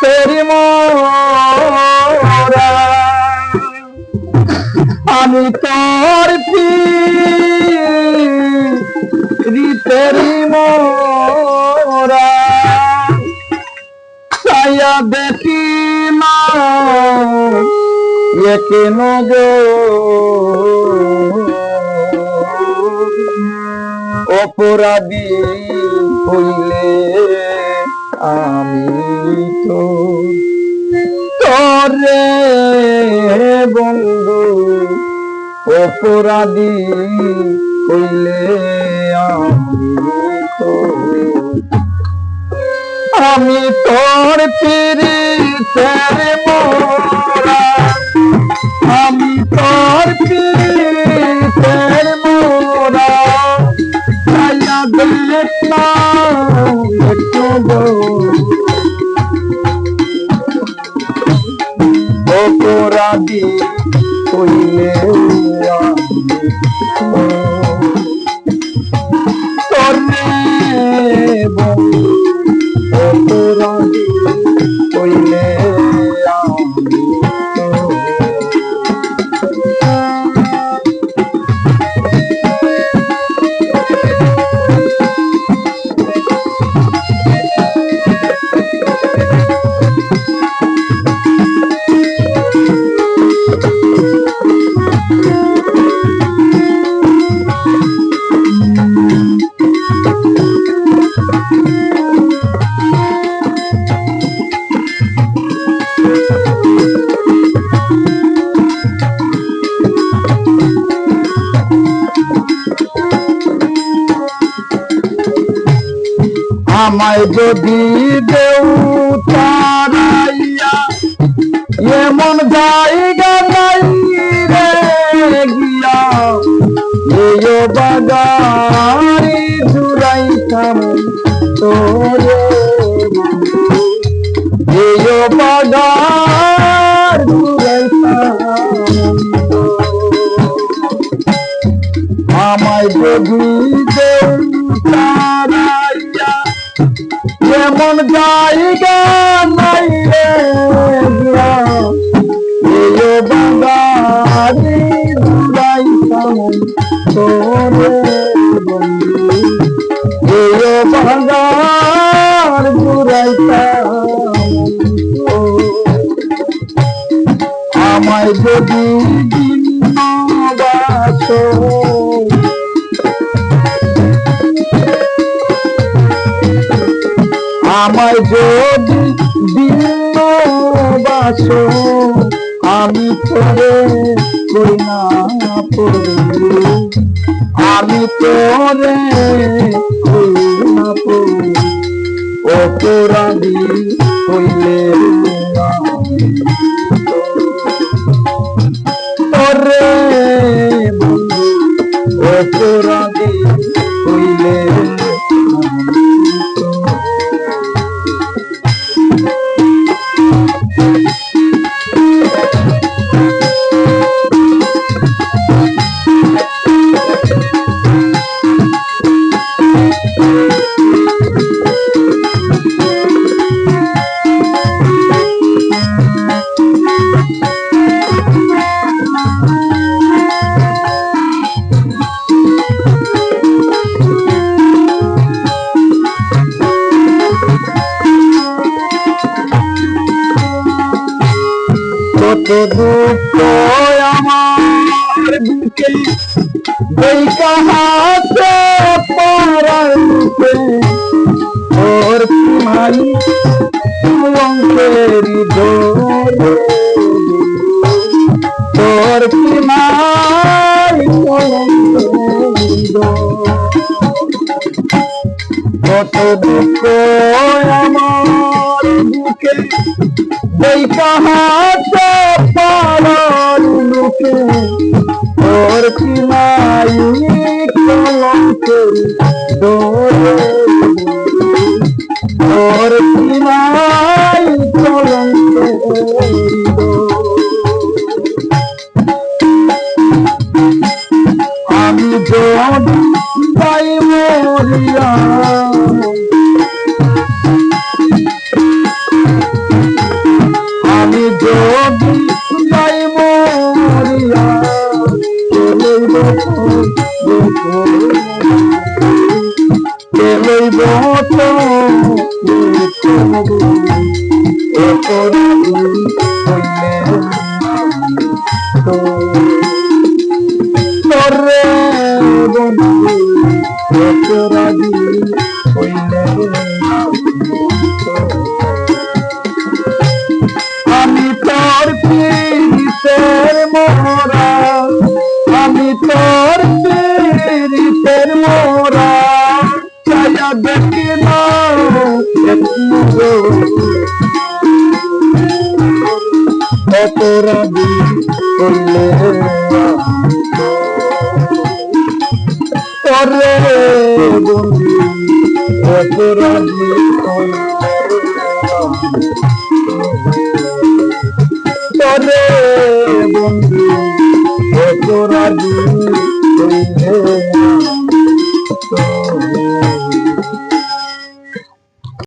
রীতের মোরা আমি তোর রীতের মোরা ছায়া দেখি না কেন গো অপরাধী হইলে আমি তো তোরে বন্ধু অপরাধী হইলে আমি তোর পীড়িতের মোরা আমি তোর পীড়িতের মোরা ছায়া দেখলাম একটু অপরাধী হইলে অপরাধী হইলে আমায় যদি দেউ তারাইয়া এমন জায়গা নাই রে গিয়া এই বাগারি জুড়াইতাম তোরে এই বাগার জুড়াইতাম আমায় যদি দেউ তারাইয়া এমন জায়গা নাই রে গিয়া এই বাগারি জুড়াইতাম তোরে বন্ধু এই বাগার জুড়াইতাম আমায় যদি বাসো আমায় যদি দিন বাসো আমি তোরে কই না পড়ি আমি তোরে কই না পড়ি অপরাধী হইলে তোরে বন্ধু অপরাধী হইলে কত দুঃখ আমার বুকে এই কাহাতে পারাইতে ওর মাই অঙ্কেরি ধরে তোর কি মাই কত দুঃখ আমার বুকে এই কাহাতে পারার লোকে তোর কি নাই কলঙ্কের ডোরে তোর কি নাই কলঙ্কের আমি যদি যাই মরিয়া তোরে বন্ধু অপরাধী হইলে আমি তোর পীড়িতের মোরা, আমি তোর পীড়িতের মোরা, চায়া দেখি না অপরাধী হইলে তোরে বন্ধু অপরাধী হইলে তোরে বন্ধু অপরাধী হইলে